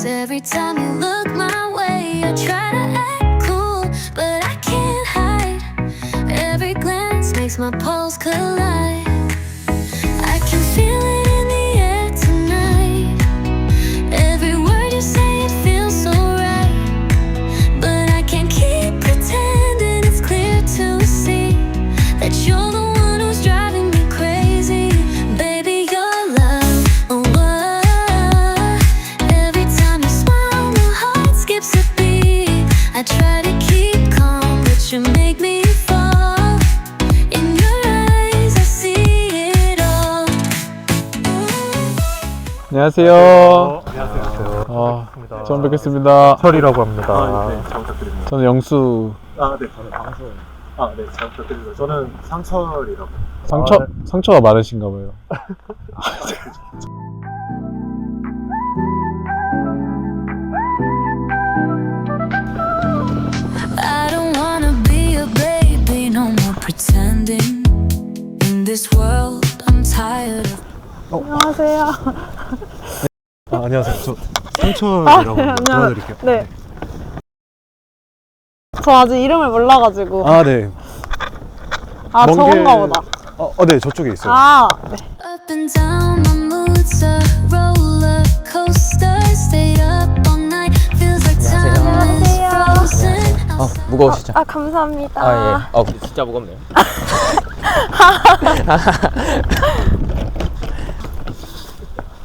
Every time you look my way, I try to act cool, but I can't hide. Every glance makes my pulse collide. I can feel it in the air tonight. Every word you say, it feels so right. But I can't keep pretending. It's clear to see that you're the one who's driving me crazy. Baby, your love, oh, every time you smile, my heart skips a beat. I try to keep calm, but you make me fall. In your eyes, I see it all. 안녕하세요. 안녕하세요. 반갑습니다. 처음 뵙겠습니다. 철이라고 합니다. 네. 잘 부탁드립니다. 저는 영수. 네, 저는 방송. 네, 잘 부탁드립니다. 저는 상철이라고. 상처가 많으신가 봐요. I don't wanna be a baby, no more pretending. In this world, I'm tired of. 안녕하세요. 안녕하세요. 저 상철이라고 합니다. 도와드릴게요. 네. 저 아직 이름을 몰라가지고. 네. 아, 저건가 보다. 네, 저쪽에 있어요. 네. Up and down, my mood's a roller coaster. Stayed up all night, feels like time is frozen. 무거우시죠? 감사합니다. 진짜 무겁네요.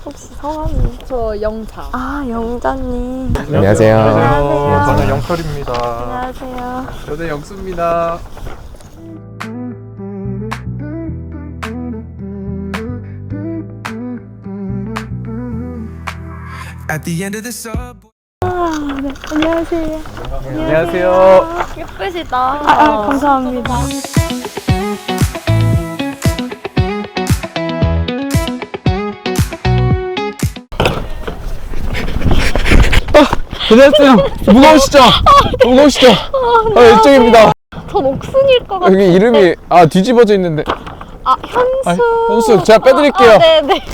혹시 성함이? 저 영자. 영자님. 안녕하세요. 안녕하세요. 저는 영철입니다. 안녕하세요. 저는 영수입니다. At the end of the subway. 네. 안녕하세요. 안녕하세요. 예쁘시다. 감사합니다. 안녕하세요. 무거우시죠? 무거우시죠? 이쪽입니다. 전 옥순일 것 같아요. 여기 이름이 뒤집어져 있는데. 현수. 현수, 제가 빼드릴게요. 네네.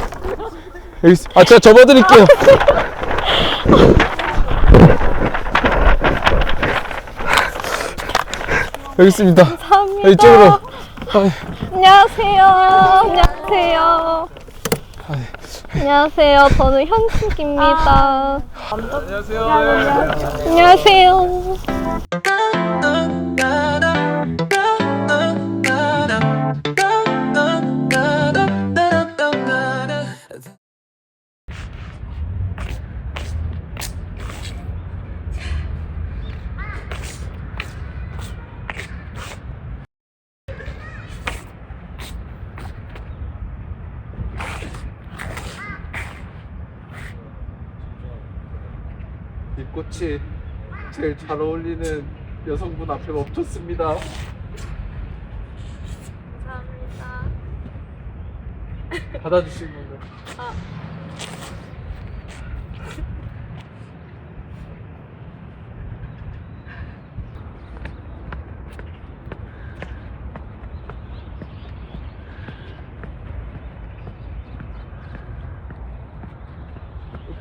여기 제가 접어드릴게요. 여기 있습니다. 감사합니다. 이쪽으로. 안녕하세요. 안녕하세요. 안녕하세요. 저는 현숙입니다. 안녕하세요. 안녕하세요. 이 꽃이 제일 잘 어울리는 여성분 앞에 멈췄습니다. 감사합니다. 받아주신 분들.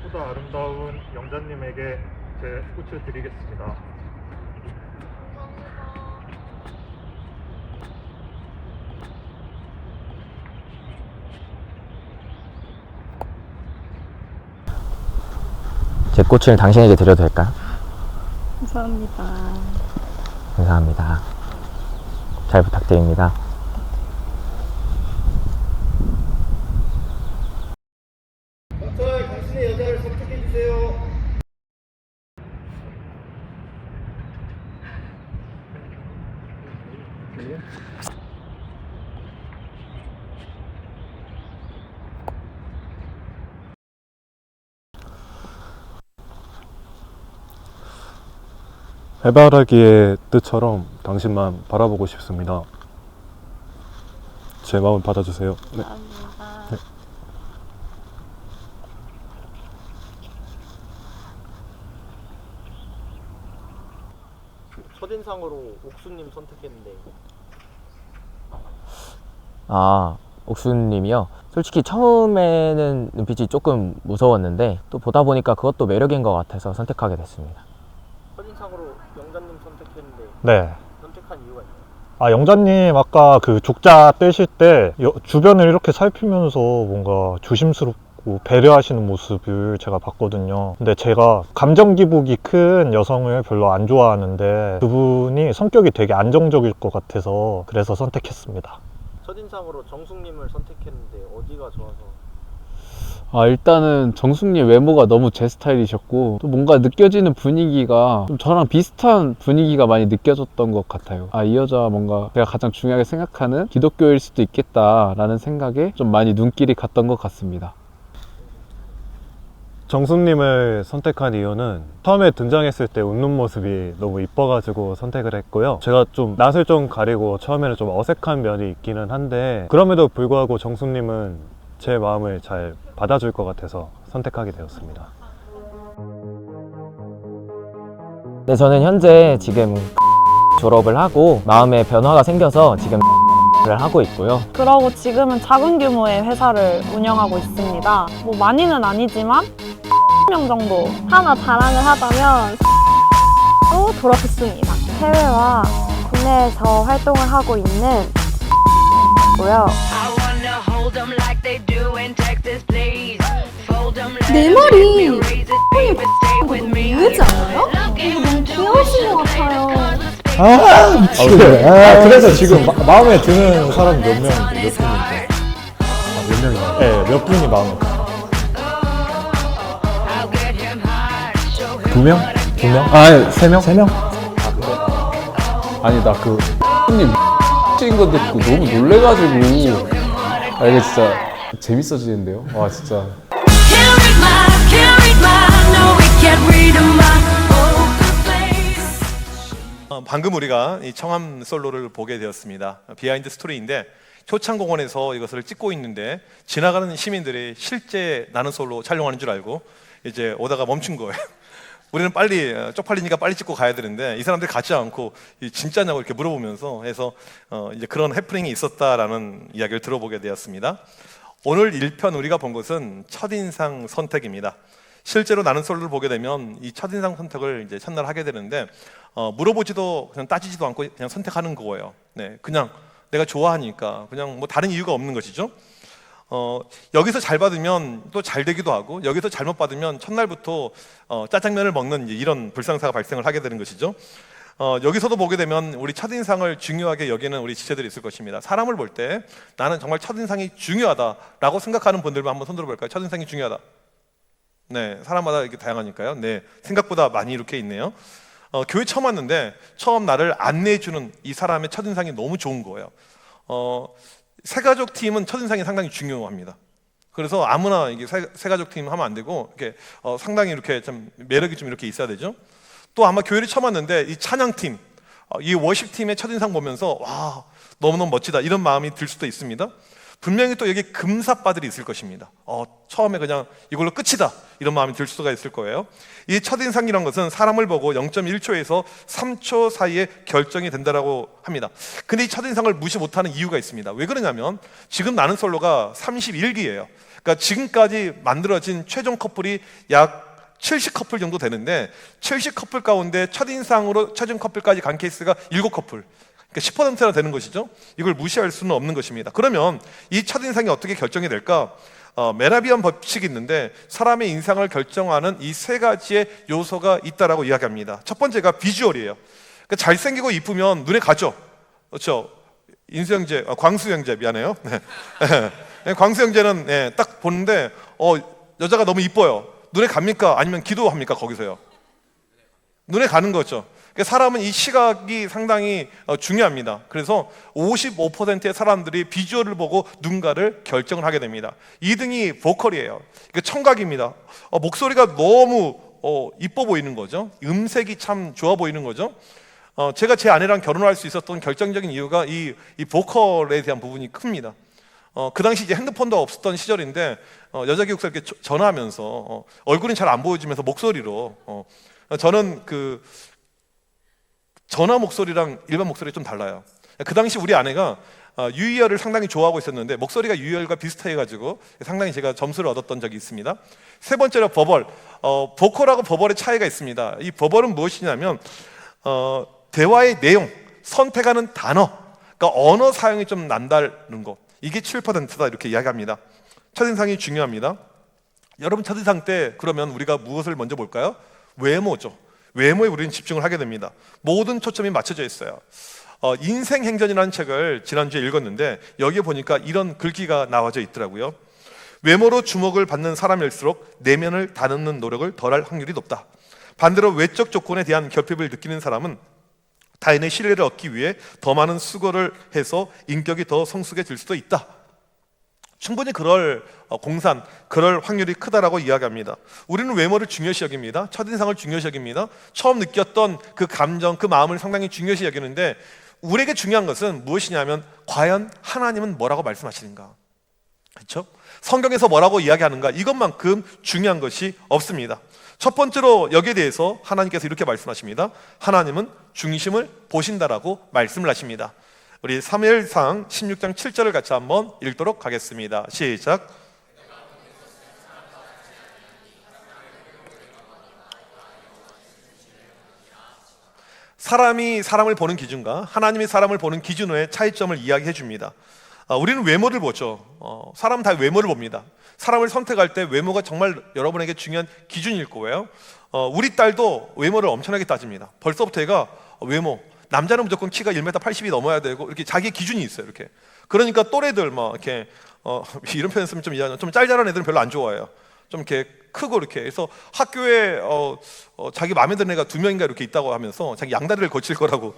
꽃보다 아름다운 영자님에게 제 꽃을 드리겠습니다. 제 꽃을 당신에게 드려도 될까요? 감사합니다. 감사합니다. 잘 부탁드립니다. 당신의 여자를 선택해 주세요. 해바라기의 뜻처럼 당신만 바라보고 싶습니다. 제 마음을 받아주세요. 네. 감사합니다. 네. 첫인상으로 옥수님 선택했는데 아, 옥수님이요? 솔직히 처음에는 눈빛이 조금 무서웠는데 또 보다 보니까 그것도 매력인 것 같아서 선택하게 됐습니다. 첫인상으로 영자님 선택했는데 네. 선택한 이유가 있나요? 아, 영자님 아까 그 족자 떼실 때 주변을 이렇게 살피면서 뭔가 조심스럽고 배려하시는 모습을 제가 봤거든요. 근데 제가 감정 기복이 큰 여성을 별로 안 좋아하는데 그분이 성격이 되게 안정적일 것 같아서 그래서 선택했습니다. 첫인상으로 정숙님을 선택했는데 어디가 좋아서? 아, 일단은 정숙님 외모가 너무 제 스타일이셨고 또 뭔가 느껴지는 분위기가 좀 저랑 비슷한 분위기가 많이 느껴졌던 것 같아요. 아, 이 여자 뭔가 제가 가장 중요하게 생각하는 기독교일 수도 있겠다라는 생각에 좀 많이 눈길이 갔던 것 같습니다. 정숙님을 선택한 이유는 처음에 등장했을 때 웃는 모습이 너무 이뻐가지고 선택을 했고요. 제가 좀 낯을 좀 가리고 처음에는 좀 어색한 면이 있기는 한데 그럼에도 불구하고 정숙님은 제 마음을 잘 받아줄 것 같아서 선택하게 되었습니다. 네, 저는 현재 지금 졸업을 하고 마음의 변화가 생겨서 지금 를 하고 있고요. 그러고 지금은 작은 규모의 회사를 운영하고 있습니다. 뭐 많이는 아니지만 명 정도. 하나 자랑을 하자면 또 졸업했습니다. 해외와 국내에서 활동을 하고 있는 고요. 내 머리 모르지 않아요? 이거 너무 귀여우신 것 같아요. 그래서 지금 마음에 드는 사람 몇 분인데? 몇 명이요? 네, 몇 분이 마음에 들어요? 2명? 2명? 아니, 3명? 3명? 아니, 나 그 님 찍은 거 듣고 너무 놀래가지고 아, 이게 진짜 재밌어지는데요? 와, 진짜. 방금 우리가 이 청함 솔로를 보게 되었습니다. 비하인드 스토리인데 효창공원에서 이것을 찍고 있는데 지나가는 시민들이 실제 나는 솔로 촬영하는 줄 알고 이제 오다가 멈춘 거예요. 우리는 빨리 쪽팔리니까 빨리 찍고 가야 되는데 이 사람들이 가지 않고 진짜냐고 이렇게 물어보면서 해서 이제 그런 해프닝이 있었다라는 이야기를 들어보게 되었습니다. 오늘 1편 우리가 본 것은 첫인상 선택입니다. 실제로 나는 솔로를 보게 되면 이 첫인상 선택을 이제 첫날 하게 되는데 물어보지도 그냥 따지지도 않고 그냥 선택하는 거예요. 네, 그냥 내가 좋아하니까 그냥 뭐 다른 이유가 없는 것이죠. 여기서 잘 받으면 또 잘 되기도 하고 여기서 잘못 받으면 첫날부터 짜장면을 먹는 이런 불상사가 발생을 하게 되는 것이죠. 여기서도 보게 되면 우리 첫인상을 중요하게 여기는 우리 지체들이 있을 것입니다. 사람을 볼 때 나는 정말 첫인상이 중요하다라고 생각하는 분들만 한번 손 들어볼까요? 첫인상이 중요하다. 네, 사람마다 이렇게 다양하니까요. 네, 생각보다 많이 이렇게 있네요. 교회 처음 왔는데 처음 나를 안내해주는 이 사람의 첫인상이 너무 좋은 거예요. 새가족 팀은 첫인상이 상당히 중요합니다. 그래서 아무나 이게 새가족 팀 하면 안 되고 이렇게 상당히 이렇게 좀 매력이 좀 이렇게 있어야 되죠. 또 아마 교회를 처음 왔는데 이 찬양팀, 이 워십팀의 첫인상 보면서 와, 너무너무 멋지다 이런 마음이 들 수도 있습니다. 분명히 또 여기 금사빠들이 있을 것입니다. 처음에 그냥 이걸로 끝이다 이런 마음이 들 수가 있을 거예요. 이 첫인상이라는 것은 사람을 보고 0.1초에서 3초 사이에 결정이 된다고 합니다. 근데 이 첫인상을 무시 못하는 이유가 있습니다. 왜 그러냐면 지금 나는 솔로가 31기예요. 그러니까 지금까지 만들어진 최종 커플이 약 70커플 정도 되는데 70커플 가운데 첫인상으로 최종 커플까지 간 케이스가 7커플, 그러니까 10%나 되는 것이죠. 이걸 무시할 수는 없는 것입니다. 그러면 이 첫인상이 어떻게 결정이 될까? 메라비안 법칙이 있는데 사람의 인상을 결정하는 이 세 가지의 요소가 있다라고 이야기합니다. 첫 번째가 비주얼이에요. 그러니까 잘생기고 이쁘면 눈에 가죠. 그렇죠? 인수형제, 광수형제 미안해요. 네. 광수형제는 네, 딱 보는데 여자가 너무 이뻐요. 눈에 갑니까? 아니면 기도합니까? 거기서요. 눈에 가는 거죠. 그러니까 사람은 이 시각이 상당히 중요합니다. 그래서 55%의 사람들이 비주얼을 보고 누군가를 결정을 하게 됩니다. 2등이 보컬이에요. 그러니까 청각입니다. 목소리가 너무 이뻐 보이는 거죠. 음색이 참 좋아 보이는 거죠. 제가 제 아내랑 결혼할 수 있었던 결정적인 이유가 이 보컬에 대한 부분이 큽니다. 그 당시 이제 핸드폰도 없었던 시절인데 여자 기숙사 이렇게 전화하면서 얼굴은 잘 안 보여지면서 목소리로 저는 그 전화 목소리랑 일반 목소리가 좀 달라요. 그 당시 우리 아내가 유희열을 상당히 좋아하고 있었는데 목소리가 유희열과 비슷해가지고 상당히 제가 점수를 얻었던 적이 있습니다. 세 번째로 버벌. 보컬하고 버벌의 차이가 있습니다. 이 버벌은 무엇이냐면 대화의 내용, 선택하는 단어, 그러니까 언어 사용이 좀 남다른 것. 이게 7%다 이렇게 이야기합니다. 첫인상이 중요합니다. 여러분 첫인상 때 그러면 우리가 무엇을 먼저 볼까요? 외모죠. 외모에 우리는 집중을 하게 됩니다. 모든 초점이 맞춰져 있어요. 인생행전이라는 책을 지난주에 읽었는데 여기에 보니까 이런 글귀가 나와져 있더라고요. 외모로 주목을 받는 사람일수록 내면을 다듬는 노력을 덜할 확률이 높다. 반대로 외적 조건에 대한 결핍을 느끼는 사람은 타인의 신뢰를 얻기 위해 더 많은 수고를 해서 인격이 더 성숙해질 수도 있다. 충분히 그럴 공산, 그럴 확률이 크다라고 이야기합니다. 우리는 외모를 중요시 여깁니다. 첫인상을 중요시 여깁니다. 처음 느꼈던 그 감정, 그 마음을 상당히 중요시 여기는데 우리에게 중요한 것은 무엇이냐면 과연 하나님은 뭐라고 말씀하시는가? 그렇죠? 성경에서 뭐라고 이야기하는가? 이것만큼 중요한 것이 없습니다. 첫 번째로 여기에 대해서 하나님께서 이렇게 말씀하십니다. 하나님은 중심을 보신다라고 말씀을 하십니다. 우리 사무엘상 16장 7절을 같이 한번 읽도록 하겠습니다. 시작. 사람이 사람을 보는 기준과 하나님이 사람을 보는 기준의 차이점을 이야기해 줍니다. 우리는 외모를 보죠. 사람 다 외모를 봅니다. 사람을 선택할 때 외모가 정말 여러분에게 중요한 기준일 거예요. 우리 딸도 외모를 엄청나게 따집니다. 벌써부터 얘가 외모, 남자는 무조건 키가 1m 80이 넘어야 되고 이렇게 자기의 기준이 있어요. 이렇게. 그러니까 또래들 막 이렇게 이런 표현 쓰면 좀 이해하죠. 좀 짤짤한 애들은 별로 안 좋아해요. 좀 이렇게 크고 이렇게 해서 학교에 자기 마음에 드는 애가 2명인가 이렇게 있다고 하면서 자기 양다리를 거칠 거라고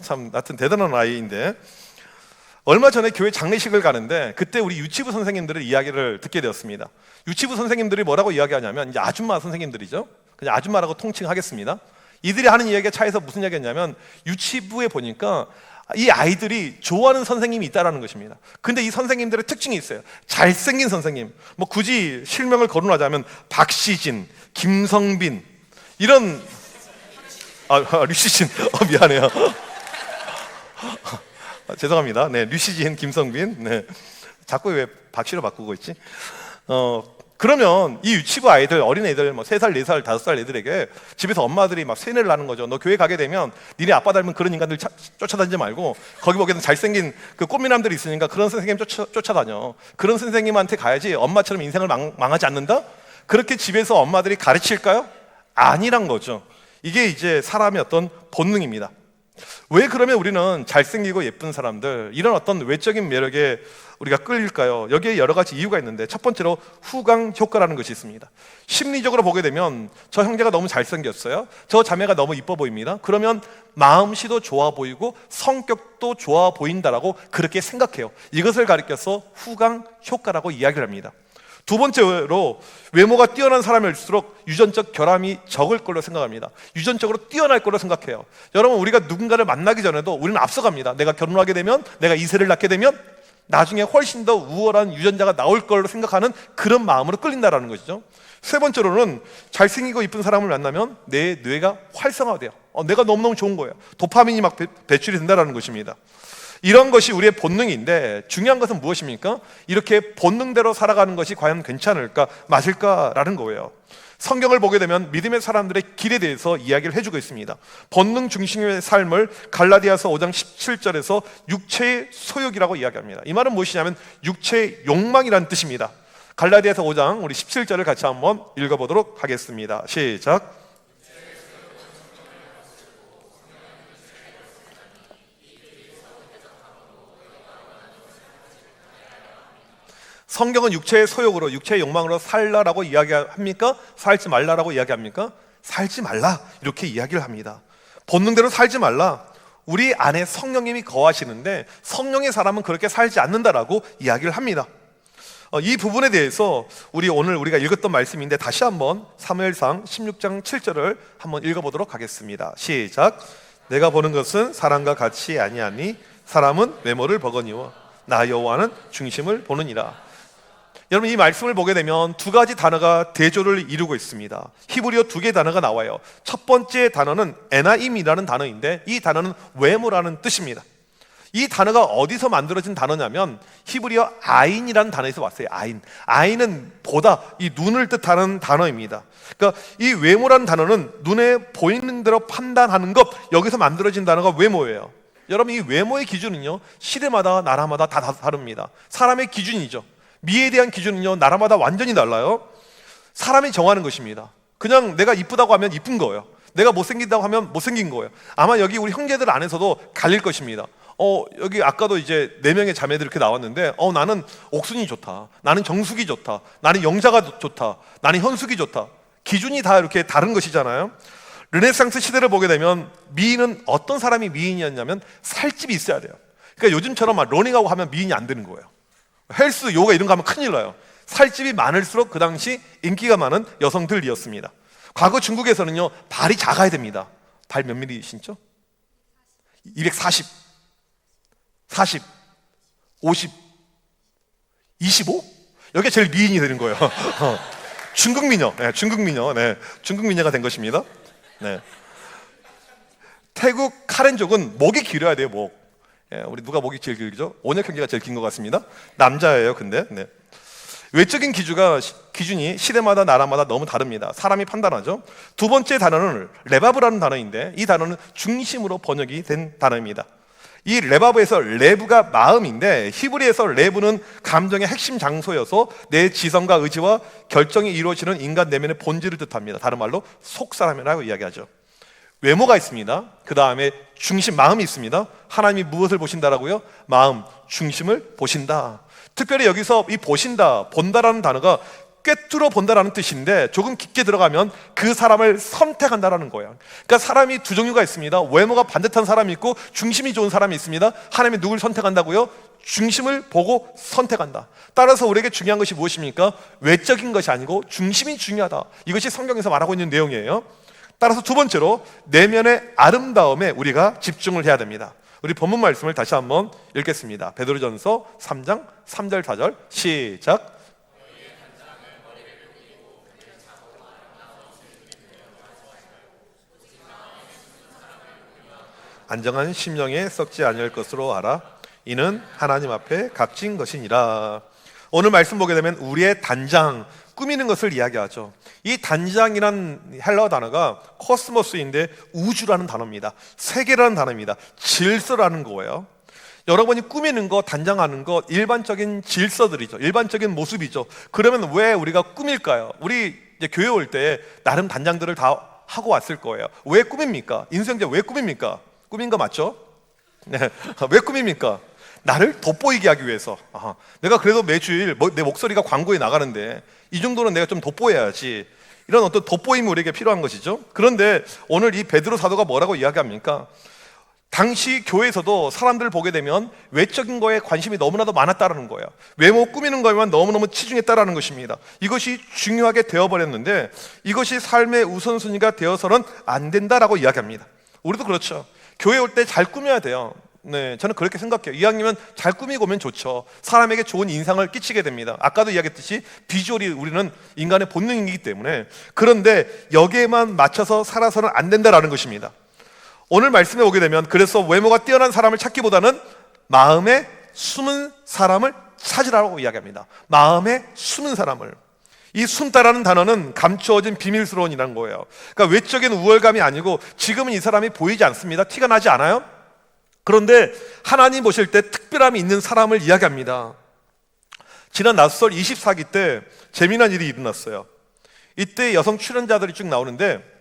참 하여튼 대단한 아이인데 얼마 전에 교회 장례식을 가는데 그때 우리 유치부 선생님들의 이야기를 듣게 되었습니다. 유치부 선생님들이 뭐라고 이야기하냐면 이제 아줌마 선생님들이죠. 그냥 아줌마라고 통칭하겠습니다. 이들이 하는 이야기가 차에서 무슨 이야기했냐면 유치부에 보니까 이 아이들이 좋아하는 선생님이 있다라는 것입니다. 근데 이 선생님들의 특징이 있어요. 잘생긴 선생님. 뭐 굳이 실명을 거론하자면 박시진, 김성빈 이런 류시진 미안해요. 죄송합니다. 네, 류시진, 김성빈. 네. 자꾸 왜 박씨로 바꾸고 있지? 그러면 이 유치부 아이들, 어린애들, 뭐 3살, 4살, 5살 애들에게 집에서 엄마들이 막 세뇌를 하는 거죠. 너 교회 가게 되면 니네 아빠 닮은 그런 인간들 쫓아다니지 말고 거기 보기에는 잘생긴 그 꽃미남들이 있으니까 그런 선생님 쫓아다녀. 그런 선생님한테 가야지 엄마처럼 인생을 망하지 않는다? 그렇게 집에서 엄마들이 가르칠까요? 아니란 거죠. 이게 이제 사람의 어떤 본능입니다. 왜 그러면 우리는 잘생기고 예쁜 사람들, 이런 어떤 외적인 매력에 우리가 끌릴까요? 여기에 여러 가지 이유가 있는데 첫 번째로 후광 효과라는 것이 있습니다. 심리적으로 보게 되면 저 형제가 너무 잘생겼어요. 저 자매가 너무 이뻐 보입니다. 그러면 마음씨도 좋아 보이고 성격도 좋아 보인다라고 그렇게 생각해요. 이것을 가리켜서 후광 효과라고 이야기를 합니다. 두 번째로 외모가 뛰어난 사람일수록 유전적 결함이 적을 걸로 생각합니다. 유전적으로 뛰어날 걸로 생각해요. 여러분 우리가 누군가를 만나기 전에도 우리는 앞서갑니다. 내가 결혼하게 되면, 내가 이세를 낳게 되면 나중에 훨씬 더 우월한 유전자가 나올 걸로 생각하는 그런 마음으로 끌린다라는 것이죠. 세 번째로는 잘생기고 이쁜 사람을 만나면 내 뇌가 활성화돼요. 내가 너무너무 좋은 거예요. 도파민이 막 배출이 된다는 것입니다. 이런 것이 우리의 본능인데 중요한 것은 무엇입니까? 이렇게 본능대로 살아가는 것이 과연 괜찮을까 맞을까라는 거예요. 성경을 보게 되면 믿음의 사람들의 길에 대해서 이야기를 해주고 있습니다. 본능 중심의 삶을 갈라디아서 5장 17절에서 육체의 소욕이라고 이야기합니다. 이 말은 무엇이냐면 육체의 욕망이라는 뜻입니다. 갈라디아서 5장 우리 17절을 같이 한번 읽어보도록 하겠습니다. 시작. 성경은 육체의 소욕으로, 육체의 욕망으로 살라라고 이야기합니까? 살지 말라라고 이야기합니까? 살지 말라 이렇게 이야기를 합니다. 본능대로 살지 말라. 우리 안에 성령님이 거하시는데 성령의 사람은 그렇게 살지 않는다라고 이야기를 합니다. 이 부분에 대해서 오늘 우리가 읽었던 말씀인데 다시 한번 사무엘상 16장 7절을 한번 읽어보도록 하겠습니다. 시작. 내가 보는 것은 사람과 같이 아니하니 사람은 외모를 보거니와 나 여호와는 중심을 보느니라. 여러분 이 말씀을 보게 되면 두 가지 단어가 대조를 이루고 있습니다. 히브리어 두 개의 단어가 나와요. 첫 번째 단어는 에나임이라는 단어인데 이 단어는 외모라는 뜻입니다. 이 단어가 어디서 만들어진 단어냐면 히브리어 아인이라는 단어에서 왔어요. 아인. 아인은 보다, 이 눈을 뜻하는 단어입니다. 그러니까 이 외모라는 단어는 눈에 보이는 대로 판단하는 것, 여기서 만들어진 단어가 외모예요. 여러분 이 외모의 기준은요 시대마다 나라마다 다 다릅니다. 사람의 기준이죠. 미에 대한 기준은요 나라마다 완전히 달라요. 사람이 정하는 것입니다. 그냥 내가 이쁘다고 하면 이쁜 거예요. 내가 못생긴다고 하면 못생긴 거예요. 아마 여기 우리 형제들 안에서도 갈릴 것입니다. 여기 아까도 이제 4명의 자매들 이렇게 나왔는데 나는 옥순이 좋다, 나는 정숙이 좋다, 나는 영자가 좋다, 나는 현숙이 좋다. 기준이 다 이렇게 다른 것이잖아요. 르네상스 시대를 보게 되면 미인은 어떤 사람이 미인이었냐면 살집이 있어야 돼요. 그러니까 요즘처럼 막 러닝하고 하면 미인이 안 되는 거예요. 헬스, 요가 이런 거 하면 큰일 나요. 살집이 많을수록 그 당시 인기가 많은 여성들이었습니다. 과거 중국에서는요 발이 작아야 됩니다. 발 몇 미리 신죠? 240, 40, 50, 25? 여기가 제일 미인이 되는 거예요. 중국 미녀, 중국 미녀, 중국 미녀가 된 것입니다. 태국 카렌족은 목이 길어야 돼요. 목. 우리 누가 목이 제일 길죠? 온혁 형제가 제일 긴 것 같습니다. 남자예요, 근데. 외적인 기준이 시대마다 나라마다 너무 다릅니다. 사람이 판단하죠. 두 번째 단어는 레바브라는 단어인데 이 단어는 중심으로 번역이 된 단어입니다. 이 레바브에서 레브가 마음인데 히브리에서 레브는 감정의 핵심 장소여서 내 지성과 의지와 결정이 이루어지는 인간 내면의 본질을 뜻합니다. 다른 말로 속사람이라고 이야기하죠. 외모가 있습니다. 그 다음에 중심, 마음이 있습니다. 하나님이 무엇을 보신다라고요? 마음, 중심을 보신다. 특별히 여기서 이 보신다, 본다라는 단어가 꿰뚫어 본다라는 뜻인데 조금 깊게 들어가면 그 사람을 선택한다라는 거예요. 그러니까 사람이 두 종류가 있습니다. 외모가 반듯한 사람이 있고 중심이 좋은 사람이 있습니다. 하나님이 누굴 선택한다고요? 중심을 보고 선택한다. 따라서 우리에게 중요한 것이 무엇입니까? 외적인 것이 아니고 중심이 중요하다. 이것이 성경에서 말하고 있는 내용이에요. 따라서 두 번째로 내면의 아름다움에 우리가 집중을 해야 됩니다. 우리 본문 말씀을 다시 한번 읽겠습니다. 베드로전서 3장 3절 4절 시작. 안정한 심령에 썩지 아니할 것으로 알아. 이는 하나님 앞에 값진 것이니라. 오늘 말씀 보게 되면 우리의 단장, 꾸미는 것을 이야기하죠. 이 단장이란 헬라어 단어가 코스모스인데 우주라는 단어입니다. 세계라는 단어입니다. 질서라는 거예요. 여러분이 꾸미는 것, 단장하는 것, 일반적인 질서들이죠. 일반적인 모습이죠. 그러면 왜 우리가 꾸밀까요? 우리 이제 교회 올 때 나름 단장들을 다 하고 왔을 거예요. 왜 꾸밉니까? 인생제 왜 꾸밉니까? 꾸민 거 맞죠? 네. 왜 꾸밉니까? 나를 돋보이게 하기 위해서. 내가 그래도 매주일 내 목소리가 광고에 나가는데 이 정도는 내가 좀 돋보여야지. 이런 어떤 돋보임이 우리에게 필요한 것이죠. 그런데 오늘 이 베드로 사도가 뭐라고 이야기합니까? 당시 교회에서도 사람들을 보게 되면 외적인 거에 관심이 너무나도 많았다는 거예요. 외모 꾸미는 거에만 너무너무 치중했다는 것입니다. 이것이 중요하게 되어버렸는데 이것이 삶의 우선순위가 되어서는 안 된다라고 이야기합니다. 우리도 그렇죠. 교회 올 때 잘 꾸며야 돼요. 네, 저는 그렇게 생각해요. 이왕이면 잘 꾸미고 오면 좋죠. 사람에게 좋은 인상을 끼치게 됩니다. 아까도 이야기했듯이 비주얼이 우리는 인간의 본능이기 때문에. 그런데 여기에만 맞춰서 살아서는 안 된다라는 것입니다. 오늘 말씀에 오게 되면 그래서 외모가 뛰어난 사람을 찾기보다는 마음에 숨은 사람을 찾으라고 이야기합니다. 마음에 숨은 사람을. 이 숨다라는 단어는 감추어진 비밀스러운이라는 거예요. 그러니까 외적인 우월감이 아니고 지금은 이 사람이 보이지 않습니다. 티가 나지 않아요? 그런데 하나님 보실 때 특별함이 있는 사람을 이야기합니다. 지난 낮설 24기 때 재미난 일이 일어났어요. 이때 여성 출연자들이 쭉 나오는데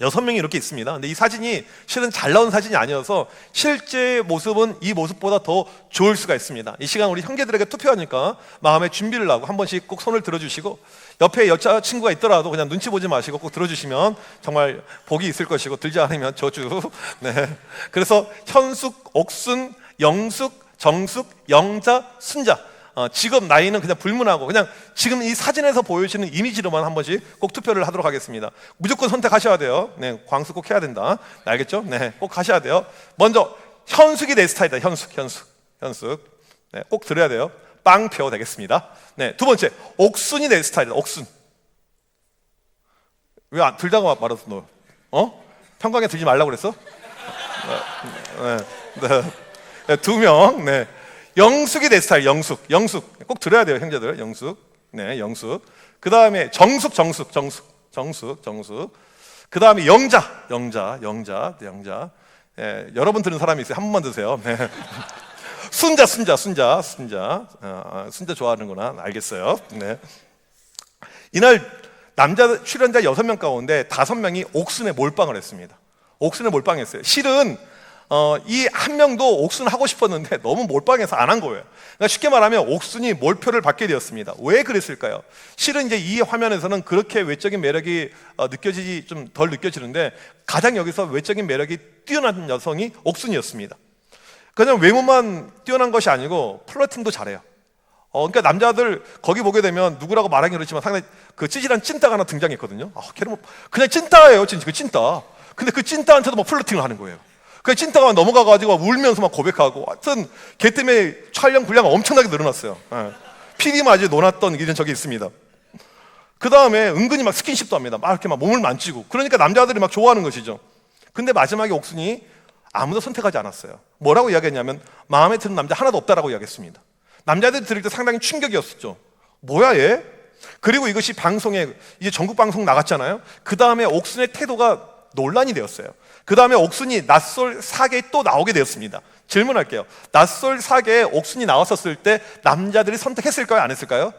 6명이 이렇게 있습니다. 근데 이 사진이 실은 잘 나온 사진이 아니어서 실제 모습은 이 모습보다 더 좋을 수가 있습니다. 이 시간 우리 형제들에게 투표하니까 마음의 준비를 하고 한 번씩 꼭 손을 들어주시고 옆에 여자친구가 있더라도 그냥 눈치 보지 마시고 꼭 들어주시면 정말 복이 있을 것이고 들지 않으면 저주. 네. 그래서 현숙, 옥순, 영숙, 정숙, 영자, 순자. 직업, 나이는 그냥 불문하고 그냥 지금 이 사진에서 보여지는 이미지로만 한 번씩 꼭 투표를 하도록 하겠습니다. 무조건 선택하셔야 돼요. 네, 광수 꼭 해야 된다. 알겠죠? 네, 꼭 하셔야 돼요. 먼저 현숙이 내 스타일이다. 현숙. 네, 꼭 들어야 돼요. 빵표 되겠습니다. 네, 두 번째, 옥순이 내 스타일이다. 옥순. 왜 들다가 말았어 너? 평강에 들지 말라고 그랬어? 네, 두 명. 네, 영숙이 내 스타일. 영숙 꼭 들어야 돼요, 형제들. 영숙. 네, 영숙. 그 다음에 정숙. 그 다음에 영자. 네, 여러분 들은 사람이 있어요. 한 번만 드세요. 네. 순자. 순자 좋아하는구나. 알겠어요. 네. 이날 남자 출연자 6명 가운데 5명이 옥순에 몰빵을 했습니다. 옥순에 몰빵했어요. 실은 이 한 명도 옥순 하고 싶었는데 너무 몰빵해서 안 한 거예요. 그러니까 쉽게 말하면 옥순이 몰표를 받게 되었습니다. 왜 그랬을까요? 실은 이제 이 화면에서는 그렇게 외적인 매력이 느껴지지 좀 덜 느껴지는데 가장 여기서 외적인 매력이 뛰어난 여성이 옥순이었습니다. 그냥 외모만 뛰어난 것이 아니고 플러팅도 잘해요. 그러니까 남자들 거기 보게 되면 누구라고 말하기 그렇지만 상당히 그 찌질한 찐따가 하나 등장했거든요. 걔는 뭐 그냥 찐따예요, 진짜 그 찐따. 근데 그 찐따한테도 막 플러팅을 하는 거예요. 그 찐따가 넘어가가지고 울면서 막 고백하고, 하여튼 걔 때문에 촬영 분량이 엄청나게 늘어났어요. PD 맞이 놀았던 이런 적이 있습니다. 그 다음에 은근히 막 스킨십도 합니다. 막 이렇게 막 몸을 만지고. 그러니까 남자들이 막 좋아하는 것이죠. 근데 마지막에 옥순이 아무도 선택하지 않았어요. 뭐라고 이야기했냐면 마음에 드는 남자 하나도 없다라고 이야기했습니다. 남자들이 들을 때 상당히 충격이었었죠. 뭐야 얘? 그리고 이것이 방송에 이제 전국 방송 나갔잖아요. 그 다음에 옥순의 태도가 논란이 되었어요. 그 다음에 옥순이 낯설 사계에 또 나오게 되었습니다. 질문할게요. 낯설 사계에 옥순이 나왔었을 때 남자들이 선택했을까요? 안 했을까요?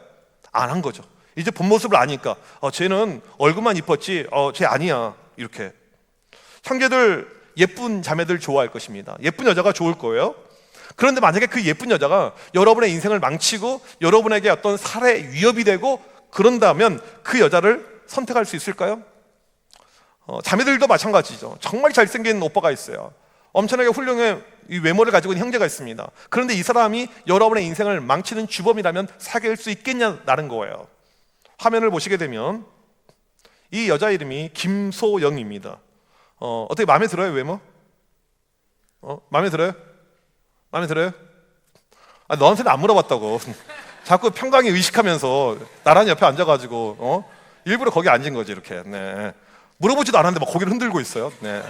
안 한 거죠. 이제 본 모습을 아니까 쟤는 얼굴만 이뻤지 쟤 아니야 이렇게. 형제들 예쁜 자매들 좋아할 것입니다. 예쁜 여자가 좋을 거예요. 그런데 만약에 그 예쁜 여자가 여러분의 인생을 망치고 여러분에게 어떤 살해 위협이 되고 그런다면 그 여자를 선택할 수 있을까요? 자매들도 마찬가지죠. 정말 잘생긴 오빠가 있어요. 엄청나게 훌륭해 이 외모를 가지고 있는 형제가 있습니다. 그런데 이 사람이 여러분의 인생을 망치는 주범이라면 사귈 수 있겠냐라는 거예요. 화면을 보시게 되면 이 여자 이름이 김소영입니다. 어떻게 마음에 들어요, 외모? 마음에 들어요? 마음에 들어요? 너한테는 안 물어봤다고. 자꾸 평강이 의식하면서 나란히 옆에 앉아가지고 일부러 거기 앉은 거지 이렇게. 네. 물어보지도 않았는데 막 고개를 흔들고 있어요. 네.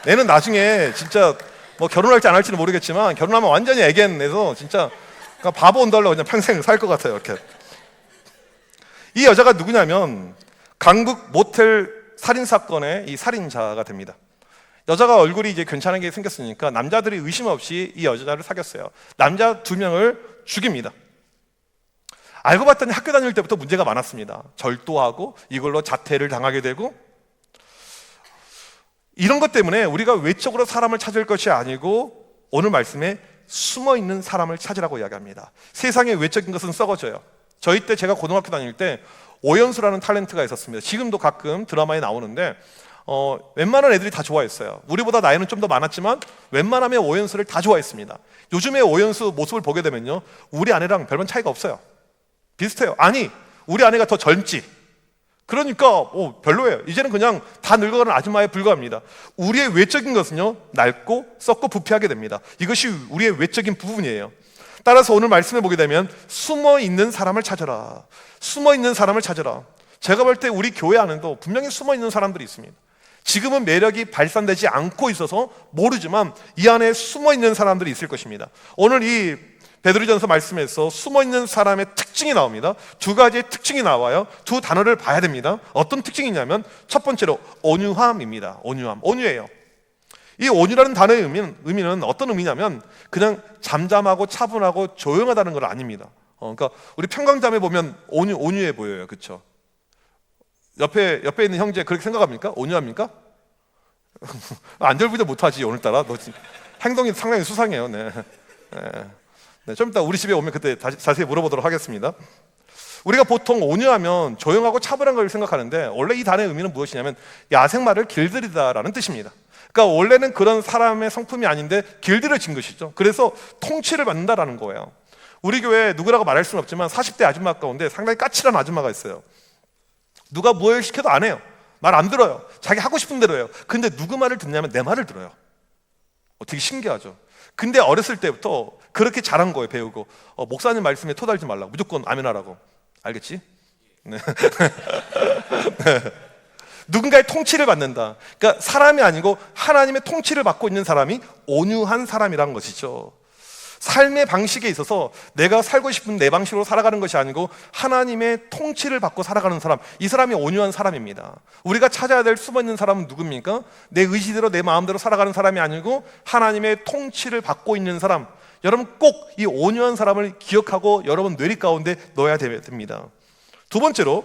얘는 나중에 진짜 뭐 결혼할지 안 할지는 모르겠지만 결혼하면 완전히 애견내서 진짜 그냥 바보 온달러 그냥 평생 살 것 같아요. 이렇게. 이 여자가 누구냐면 강북 모텔 살인 사건의 이 살인자가 됩니다. 여자가 얼굴이 이제 괜찮게 생겼으니까 남자들이 의심 없이 이 여자를 사귀었어요. 남자 2명을 죽입니다. 알고 봤더니 학교 다닐 때부터 문제가 많았습니다. 절도하고 이걸로 자퇴를 당하게 되고, 이런 것 때문에 우리가 외적으로 사람을 찾을 것이 아니고 오늘 말씀에 숨어있는 사람을 찾으라고 이야기합니다. 세상에 외적인 것은 썩어져요. 저희 때 제가 고등학교 다닐 때 오연수라는 탤런트가 있었습니다. 지금도 가끔 드라마에 나오는데 웬만한 애들이 다 좋아했어요. 우리보다 나이는 좀 더 많았지만 웬만하면 오연수를 다 좋아했습니다. 요즘에 오연수 모습을 보게 되면요, 우리 아내랑 별반 차이가 없어요. 비슷해요. 아니, 우리 아내가 더 젊지. 그러니까 별로예요. 이제는 그냥 다 늙어가는 아줌마에 불과합니다. 우리의 외적인 것은요, 낡고 썩고 부패하게 됩니다. 이것이 우리의 외적인 부분이에요. 따라서 오늘 말씀해 보게 되면 숨어있는 사람을 찾아라. 숨어있는 사람을 찾아라. 제가 볼 때 우리 교회 안에도 분명히 숨어있는 사람들이 있습니다. 지금은 매력이 발산되지 않고 있어서 모르지만 이 안에 숨어있는 사람들이 있을 것입니다. 오늘 이 베드로전서 말씀에서 숨어있는 사람의 특징이 나옵니다. 2가지의 특징이 나와요. 2 단어를 봐야 됩니다. 어떤 특징이냐면 첫 번째로 온유함입니다. 온유함, 온유해요. 이 온유라는 단어의 의미는 어떤 의미냐면 그냥 잠잠하고 차분하고 조용하다는 건 아닙니다. 그러니까 우리 평강자매 보면 온유해 보여요. 그렇죠? 옆에 있는 형제 그렇게 생각합니까? 온유합니까? 안절부절 못하지 오늘따라. 너 행동이 상당히 수상해요. 네. 네, 좀 이따 우리 집에 오면 그때 다시 자세히 물어보도록 하겠습니다. 우리가 보통 온유하면 조용하고 차분한 걸 생각하는데 원래 이 단어의 의미는 무엇이냐면 야생마를 길들이다라는 뜻입니다. 그러니까 원래는 그런 사람의 성품이 아닌데 길들여진 것이죠. 그래서 통치를 받는다라는 거예요. 우리 교회에 누구라고 말할 수는 없지만 40대 아줌마 가운데 상당히 까칠한 아줌마가 있어요. 누가 뭘 시켜도 안 해요. 말 안 들어요. 자기 하고 싶은 대로 해요. 근데 누구 말을 듣냐면 내 말을 들어요. 되게 신기하죠. 근데 어렸을 때부터 그렇게 자란 거예요. 배우고 목사님 말씀에 토달지 말라고, 무조건 아멘하라고. 알겠지? 네. 네. 누군가의 통치를 받는다. 그러니까 사람이 아니고 하나님의 통치를 받고 있는 사람이 온유한 사람이라는 것이죠. 삶의 방식에 있어서 내가 살고 싶은 내 방식으로 살아가는 것이 아니고 하나님의 통치를 받고 살아가는 사람, 이 사람이 온유한 사람입니다. 우리가 찾아야 될 숨어있는 사람은 누굽니까? 내 의지대로 내 마음대로 살아가는 사람이 아니고 하나님의 통치를 받고 있는 사람. 여러분 꼭 이 온유한 사람을 기억하고 여러분 뇌리 가운데 넣어야 됩니다. 두 번째로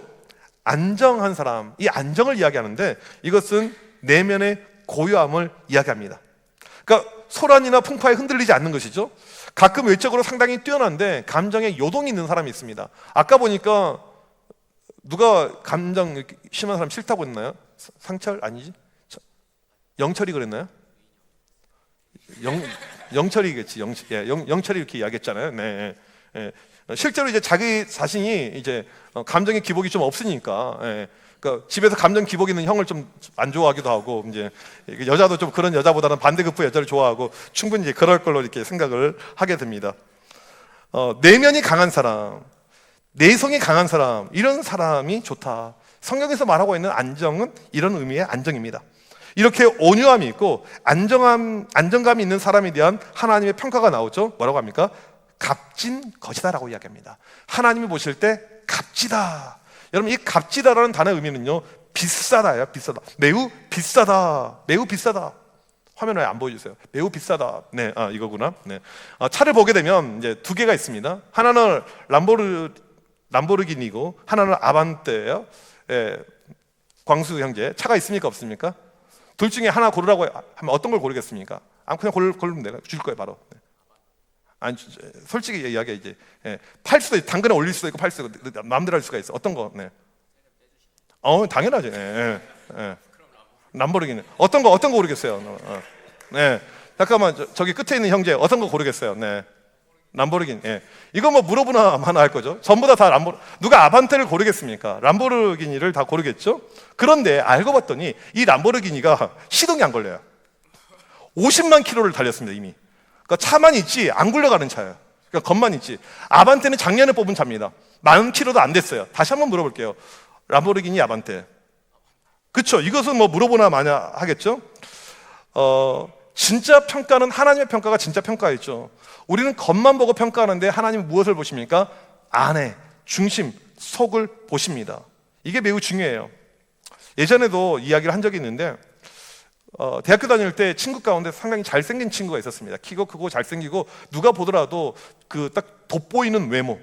안정한 사람, 이 안정을 이야기하는데 이것은 내면의 고요함을 이야기합니다. 그러니까 소란이나 풍파에 흔들리지 않는 것이죠. 가끔 외적으로 상당히 뛰어난데 감정에 요동이 있는 사람이 있습니다. 아까 보니까 누가 감정 심한 사람 싫다고 했나요? 상철 아니지? 영철이 그랬나요? 영철이겠지. 영철이 이렇게 이야기했잖아요. 네. 네. 실제로 이제 자기 자신이 이제 감정의 기복이 좀 없으니까, 그러니까 집에서 감정 기복 있는 형을 좀 안 좋아하기도 하고, 이제 여자도 좀 그런 여자보다는 반대급부 여자를 좋아하고 충분히 이제 그럴 걸로 이렇게 생각을 하게 됩니다. 내면이 강한 사람, 내성이 강한 사람, 이런 사람이 좋다. 성경에서 말하고 있는 안정은 이런 의미의 안정입니다. 이렇게 온유함이 있고 안정감이 있는 사람에 대한 하나님의 평가가 나오죠. 뭐라고 합니까? 값진 것이다라고 이야기합니다. 하나님이 보실 때 값지다. 여러분 이 값지다라는 단어의 의미는요, 비싸다예요. 비싸다. 매우 비싸다. 매우 비싸다. 화면에 안 보여주세요. 매우 비싸다. 네, 이거구나. 네. 차를 보게 되면 이제 두 개가 있습니다. 하나는 람보르기니고 하나는 아반떼예요. 광수 형제, 차가 있습니까 없습니까? 둘 중에 하나 고르라고 하면 어떤 걸 고르겠습니까? 그냥 고르면 내가 줄 거예요 바로. 네. 아니 솔직히 이야기해 이제 팔 수도 있고 당근에 올릴 수도 있고 팔 수도 있고 마음대로 할 수가 있어. 어떤 거? 네. 당연하죠. 람보르기니. 어떤 거 고르겠어요? 네. 잠깐만 저기 끝에 있는 형제 어떤 거 고르겠어요? 네. 람보르기니. 이거 뭐 물어보나 마나 할 거죠. 전부 다 누가 아반떼를 고르겠습니까? 람보르기니를 다 고르겠죠. 그런데 알고 봤더니 이 람보르기니가 시동이 안 걸려요. 50만 킬로를 달렸습니다 이미. 그러니까 차만 있지 안 굴러가는 차예요. 그러니까 겉만 있지. 아반떼는 작년에 뽑은 차입니다. 10,000킬로도 안 됐어요. 다시 한번 물어볼게요. 람보르기니 아반떼. 그렇죠. 이것은 뭐 물어보나 마냐 하겠죠. 진짜 평가는 하나님의 평가가 진짜 평가였죠. 우리는 겉만 보고 평가하는데 하나님은 무엇을 보십니까? 안에, 중심, 속을 보십니다. 이게 매우 중요해요. 예전에도 이야기를 한 적이 있는데 대학교 다닐 때 친구 가운데 상당히 잘생긴 친구가 있었습니다. 키가 크고 잘생기고 누가 보더라도 그 딱 돋보이는 외모,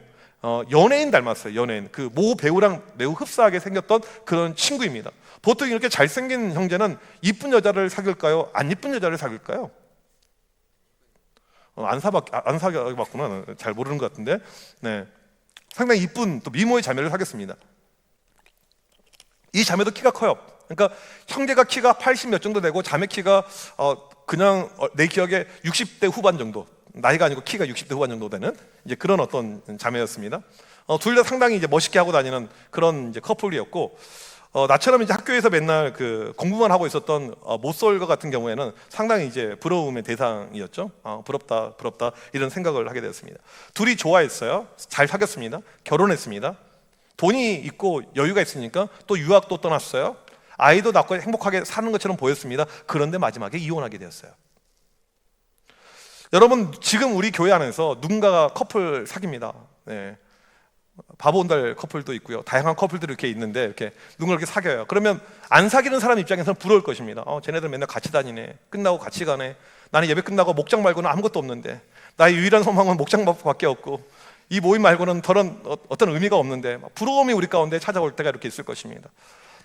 연예인 닮았어요. 연예인. 그 모 배우랑 매우 흡사하게 생겼던 그런 친구입니다. 보통 이렇게 잘생긴 형제는 이쁜 여자를 사귈까요? 안 이쁜 여자를 사귈까요? 안 사귀어봤구나. 잘 모르는 것 같은데. 네. 상당히 이쁜 또 미모의 자매를 사귀었습니다. 이 자매도 키가 커요. 그러니까 형제가 키가 80 몇 정도 되고 자매 키가 그냥 내 기억에 60대 후반 정도, 나이가 아니고 키가 60대 후반 정도 되는 이제 그런 어떤 자매였습니다. 둘 다 상당히 이제 멋있게 하고 다니는 그런 이제 커플이었고, 나처럼 이제 학교에서 맨날 그 공부만 하고 있었던 모쏠과 같은 경우에는 상당히 이제 부러움의 대상이었죠. 부럽다 이런 생각을 하게 되었습니다. 둘이 좋아했어요. 잘 사귀었습니다. 결혼했습니다. 돈이 있고 여유가 있으니까 또 유학도 떠났어요. 아이도 낳고 행복하게 사는 것처럼 보였습니다. 그런데 마지막에 이혼하게 되었어요. 여러분 지금 우리 교회 안에서 누군가가 커플 사귀입니다. 네. 바보 온달 커플도 있고요. 다양한 커플들이 이렇게 있는데 이렇게 누군가 이렇게 사귀어요. 그러면 안 사귀는 사람 입장에서는 부러울 것입니다. 쟤네들 맨날 같이 다니네. 끝나고 같이 가네. 나는 예배 끝나고 목장 말고는 아무것도 없는데, 나의 유일한 소망은 목장밖에 없고 이 모임 말고는 다른 어떤 의미가 없는데, 부러움이 우리 가운데 찾아올 때가 이렇게 있을 것입니다.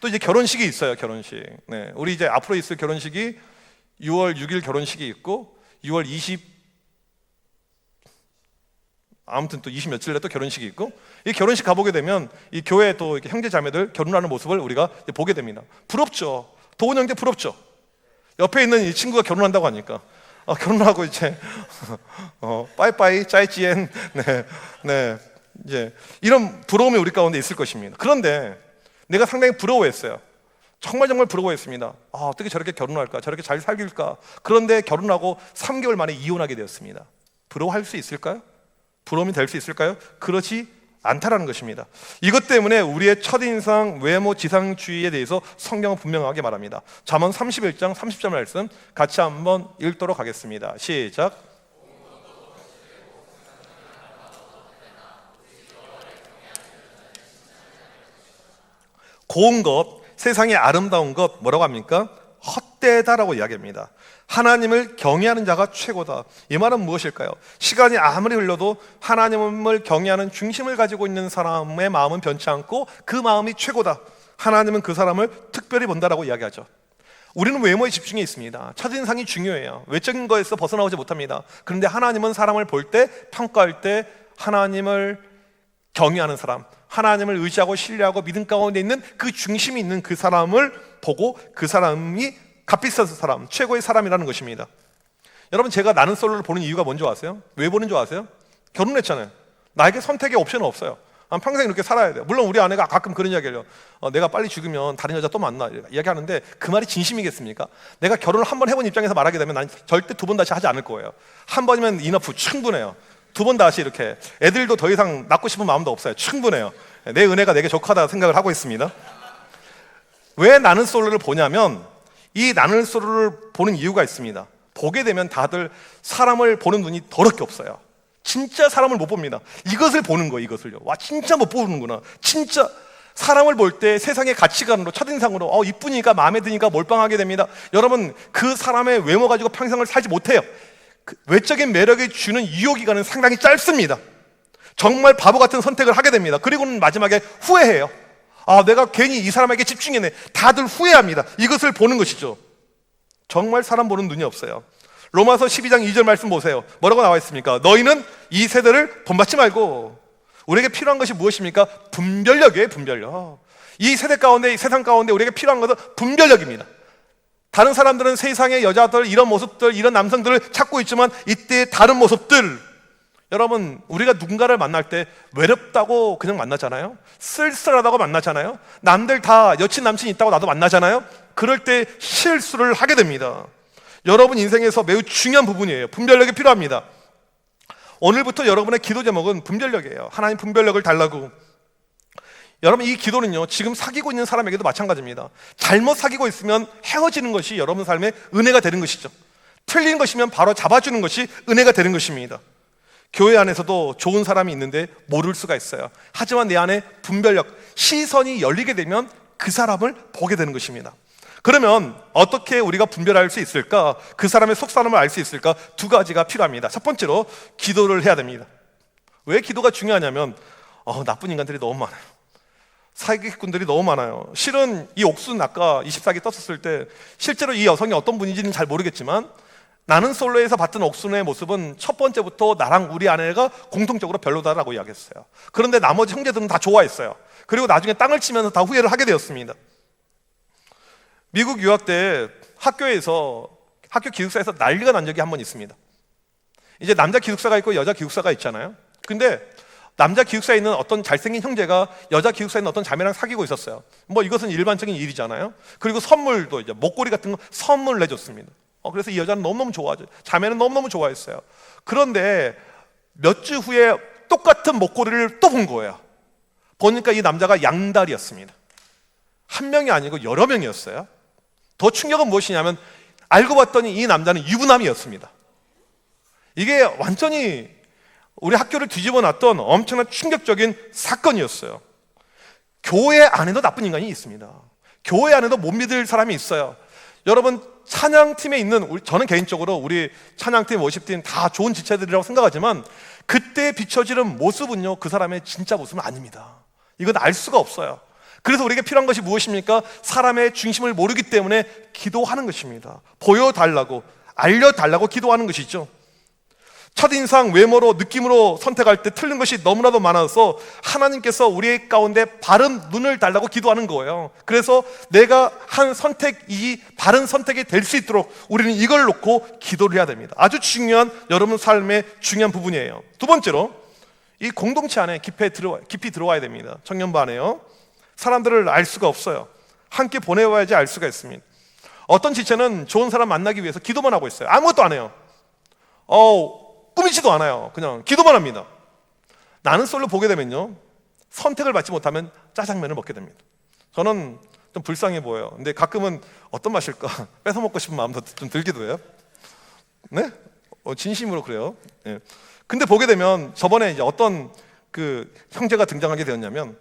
또 이제 결혼식이 있어요. 결혼식. 네. 우리 이제 앞으로 있을 결혼식이 6월 6일 결혼식이 있고 6월 20 아무튼 또 20 며칠에 또 결혼식이 있고, 이 결혼식 가보게 되면 이 교회 또 이렇게 형제 자매들 결혼하는 모습을 우리가 보게 됩니다. 부럽죠. 도훈 형제 부럽죠. 옆에 있는 이 친구가 결혼한다고 하니까 결혼하고 이제 빠이빠이 짜이찌엔 네 이제 이런 부러움이 우리 가운데 있을 것입니다. 그런데 내가 상당히 부러워했어요. 정말 부러워했습니다. 어떻게 저렇게 결혼할까? 저렇게 잘 살길까? 그런데 결혼하고 3개월 만에 이혼하게 되었습니다. 부러워할 수 있을까요? 부러움이 될 수 있을까요? 그렇지 않다라는 것입니다. 이것 때문에 우리의 첫인상, 외모, 지상주의에 대해서 성경은 분명하게 말합니다. 잠언 31장 30절 말씀 같이 한번 읽도록 하겠습니다. 시작. 고운 것, 세상의 아름다운 것 뭐라고 합니까? 헛되다라고 이야기합니다. 하나님을 경외하는 자가 최고다. 이 말은 무엇일까요? 시간이 아무리 흘러도 하나님을 경외하는 중심을 가지고 있는 사람의 마음은 변치 않고 그 마음이 최고다. 하나님은 그 사람을 특별히 본다라고 이야기하죠. 우리는 외모에 집중해 있습니다. 첫인상이 중요해요. 외적인 거에서 벗어나오지 못합니다. 그런데 하나님은 사람을 볼 때, 평가할 때 하나님을 경외하는 사람, 하나님을 의지하고 신뢰하고 믿음 가운데 있는 그 중심이 있는 그 사람을 보고 그 사람이 값비싼 사람, 최고의 사람이라는 것입니다. 여러분, 제가 나는 솔로를 보는 이유가 뭔지 아세요? 왜 보는 줄 아세요? 결혼했잖아요. 나에게 선택의 옵션은 없어요. 평생 이렇게 살아야 돼요. 물론 우리 아내가 가끔 그런 이야기를 해요. 내가 빨리 죽으면 다른 여자 또 만나 이야기하는데 그 말이 진심이겠습니까? 내가 결혼을 한 번 해본 입장에서 말하게 되면 난 절대 2번 다시 하지 않을 거예요. 한 번이면 이너프, 충분해요. 2번 다시 이렇게 애들도 더 이상 낳고 싶은 마음도 없어요. 충분해요. 내 은혜가 내게 족하다 생각을 하고 있습니다. 왜 나는 솔로를 보냐면 이 나는 솔로를 보는 이유가 있습니다. 보게 되면 다들 사람을 보는 눈이 더럽게 없어요. 진짜 사람을 못 봅니다. 이것을 보는 거예요. 이것을요. 와, 진짜 못 보는구나. 진짜 사람을 볼 때 세상의 가치관으로, 첫인상으로 이쁘니까 마음에 드니까 몰빵하게 됩니다. 여러분, 그 사람의 외모 가지고 평생을 살지 못해요. 그 외적인 매력이 주는 유효기간은 상당히 짧습니다. 정말 바보 같은 선택을 하게 됩니다. 그리고는 마지막에 후회해요. 내가 괜히 이 사람에게 집중했네. 다들 후회합니다. 이것을 보는 것이죠. 정말 사람 보는 눈이 없어요. 로마서 12장 2절 말씀 보세요. 뭐라고 나와 있습니까? 너희는 이 세대를 본받지 말고. 우리에게 필요한 것이 무엇입니까? 분별력이에요. 분별력. 이 세대 가운데, 이 세상 가운데 우리에게 필요한 것은 분별력입니다. 다른 사람들은 세상의 여자들, 이런 모습들, 이런 남성들을 찾고 있지만 이때 다른 모습들, 여러분, 우리가 누군가를 만날 때 외롭다고 그냥 만나잖아요. 쓸쓸하다고 만나잖아요. 남들 다 여친 남친 있다고 나도 만나잖아요. 그럴 때 실수를 하게 됩니다. 여러분 인생에서 매우 중요한 부분이에요. 분별력이 필요합니다. 오늘부터 여러분의 기도 제목은 분별력이에요. 하나님 분별력을 달라고. 여러분, 이 기도는요, 지금 사귀고 있는 사람에게도 마찬가지입니다. 잘못 사귀고 있으면 헤어지는 것이 여러분 삶의 은혜가 되는 것이죠. 틀린 것이면 바로 잡아주는 것이 은혜가 되는 것입니다. 교회 안에서도 좋은 사람이 있는데 모를 수가 있어요. 하지만 내 안에 분별력, 시선이 열리게 되면 그 사람을 보게 되는 것입니다. 그러면 어떻게 우리가 분별할 수 있을까? 그 사람의 속사람을 알 수 있을까? 2가지가 필요합니다. 첫 번째로 기도를 해야 됩니다. 왜 기도가 중요하냐면 나쁜 인간들이 너무 많아요. 사기꾼들이 너무 많아요. 실은 이 옥순 아까 24기 떴었을 때 실제로 이 여성이 어떤 분인지는 잘 모르겠지만 나는 솔로에서 봤던 옥순의 모습은 첫 번째부터 나랑 우리 아내가 공통적으로 별로다라고 이야기했어요. 그런데 나머지 형제들은 다 좋아했어요. 그리고 나중에 땅을 치면서 다 후회를 하게 되었습니다. 미국 유학 때 학교 기숙사에서 난리가 난 적이 한 번 있습니다. 이제 남자 기숙사가 있고 여자 기숙사가 있잖아요. 근데 남자 기숙사에 있는 어떤 잘생긴 형제가 여자 기숙사에 있는 어떤 자매랑 사귀고 있었어요. 이것은 일반적인 일이잖아요. 그리고 선물도 이제 목걸이 같은 거 선물을 내줬습니다. 그래서 이 여자는 너무너무 좋아하죠. 자매는 너무너무 좋아했어요. 그런데 몇 주 후에 똑같은 목걸이를 또 본 거예요. 보니까 이 남자가 양다리였습니다. 한 명이 아니고 여러 명이었어요. 더 충격은 무엇이냐면 알고 봤더니 이 남자는 유부남이었습니다. 이게 완전히 우리 학교를 뒤집어 놨던 엄청난 충격적인 사건이었어요. 교회 안에도 나쁜 인간이 있습니다. 교회 안에도 못 믿을 사람이 있어요. 여러분, 찬양팀에 있는 저는 개인적으로 우리 찬양팀, 워십팀 다 좋은 지체들이라고 생각하지만 그때 비춰지는 모습은요, 그 사람의 진짜 모습은 아닙니다. 이건 알 수가 없어요. 그래서 우리에게 필요한 것이 무엇입니까? 사람의 중심을 모르기 때문에 기도하는 것입니다. 보여달라고, 알려달라고 기도하는 것이죠. 첫인상, 외모로, 느낌으로 선택할 때 틀린 것이 너무나도 많아서 하나님께서 우리 가운데 바른 눈을 달라고 기도하는 거예요. 그래서 내가 한 선택이 바른 선택이 될 수 있도록 우리는 이걸 놓고 기도를 해야 됩니다. 아주 중요한 여러분 삶의 중요한 부분이에요. 2번째로 이 공동체 안에 깊이 들어와야 됩니다. 청년부 안에요. 사람들을 알 수가 없어요. 함께 보내와야지 알 수가 있습니다. 어떤 지체는 좋은 사람 만나기 위해서 기도만 하고 있어요. 아무것도 안 해요. 꾸미지도 않아요. 그냥 기도만 합니다. 나는 솔로 보게 되면요, 선택을 받지 못하면 짜장면을 먹게 됩니다. 저는 좀 불쌍해 보여요. 근데 가끔은 어떤 맛일까 뺏어 먹고 싶은 마음도 좀 들기도 해요. 네? 진심으로 그래요. 예. 근데 보게 되면 저번에 이제 어떤 그 형제가 등장하게 되었냐면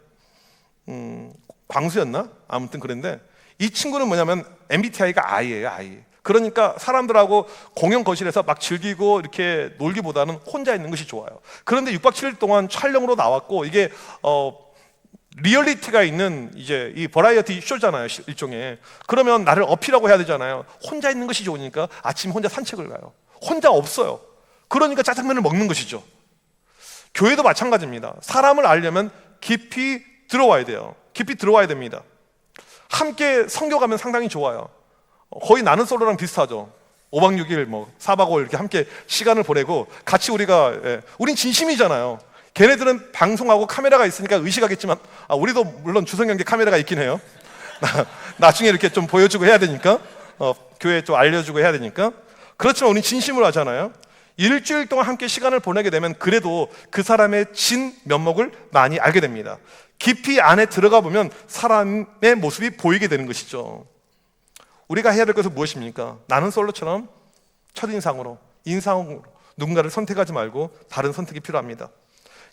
광수였나? 아무튼 그런데 이 친구는 뭐냐면 MBTI가 I예요, I. 그러니까 사람들하고 공연 거실에서 막 즐기고 이렇게 놀기보다는 혼자 있는 것이 좋아요. 그런데 6박 7일 동안 촬영으로 나왔고 이게 리얼리티가 있는 이제 이 버라이어티 쇼잖아요, 일종의. 그러면 나를 어필하고 해야 되잖아요. 혼자 있는 것이 좋으니까 아침 혼자 산책을 가요. 혼자 없어요. 그러니까 짜장면을 먹는 것이죠. 교회도 마찬가지입니다. 사람을 알려면 깊이 들어와야 돼요. 깊이 들어와야 됩니다. 함께 성교 가면 상당히 좋아요. 거의 나는 솔로랑 비슷하죠. 5박 6일, 4박 5일 이렇게 함께 시간을 보내고 같이 우린 진심이잖아요. 걔네들은 방송하고 카메라가 있으니까 의식하겠지만 우리도 물론 주성경계 카메라가 있긴 해요. 나중에 이렇게 좀 보여주고 해야 되니까 교회에 좀 알려주고 해야 되니까. 그렇지만 우린 진심으로 하잖아요. 일주일 동안 함께 시간을 보내게 되면 그래도 그 사람의 진 면목을 많이 알게 됩니다. 깊이 안에 들어가 보면 사람의 모습이 보이게 되는 것이죠. 우리가 해야 될 것은 무엇입니까? 나는 솔로처럼 첫인상으로, 인상으로 누군가를 선택하지 말고 다른 선택이 필요합니다.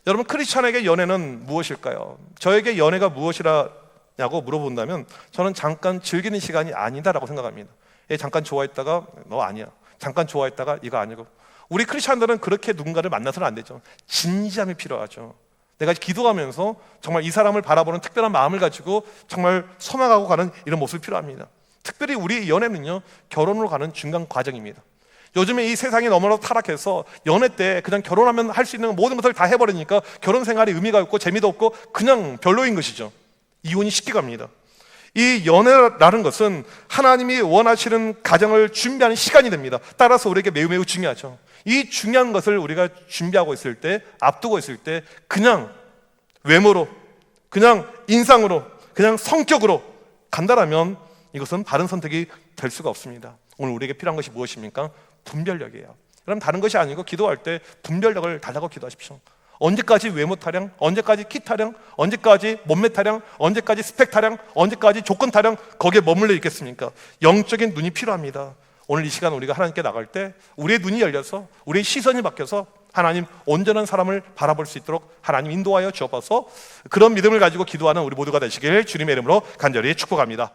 여러분, 크리스찬에게 연애는 무엇일까요? 저에게 연애가 무엇이라냐고 물어본다면 저는 잠깐 즐기는 시간이 아니다라고 생각합니다. 잠깐 좋아했다가 너 아니야. 잠깐 좋아했다가 이거 아니고. 우리 크리스찬들은 그렇게 누군가를 만나서는 안 되죠. 진지함이 필요하죠. 내가 기도하면서 정말 이 사람을 바라보는 특별한 마음을 가지고 정말 소망하고 가는 이런 모습이 필요합니다. 특별히 우리 연애는요, 결혼으로 가는 중간 과정입니다. 요즘에 이 세상이 너무나도 타락해서 연애 때 그냥 결혼하면 할 수 있는 모든 것을 다 해버리니까 결혼 생활이 의미가 없고 재미도 없고 그냥 별로인 것이죠. 이혼이 쉽게 갑니다. 이 연애라는 것은 하나님이 원하시는 가정을 준비하는 시간이 됩니다. 따라서 우리에게 매우 매우 중요하죠. 이 중요한 것을 우리가 준비하고 있을 때, 앞두고 있을 때 그냥 외모로, 그냥 인상으로, 그냥 성격으로 간다라면 이것은 바른 선택이 될 수가 없습니다. 오늘 우리에게 필요한 것이 무엇입니까? 분별력이에요. 그럼 다른 것이 아니고 기도할 때 분별력을 달라고 기도하십시오. 언제까지 외모 타령, 언제까지 키 타령, 언제까지 몸매 타령, 언제까지 스펙 타령, 언제까지 조건 타령 거기에 머물러 있겠습니까? 영적인 눈이 필요합니다. 오늘 이 시간 우리가 하나님께 나갈 때 우리의 눈이 열려서 우리의 시선이 바뀌어서 하나님 온전한 사람을 바라볼 수 있도록 하나님 인도하여 주옵소서. 그런 믿음을 가지고 기도하는 우리 모두가 되시길 주님의 이름으로 간절히 축복합니다.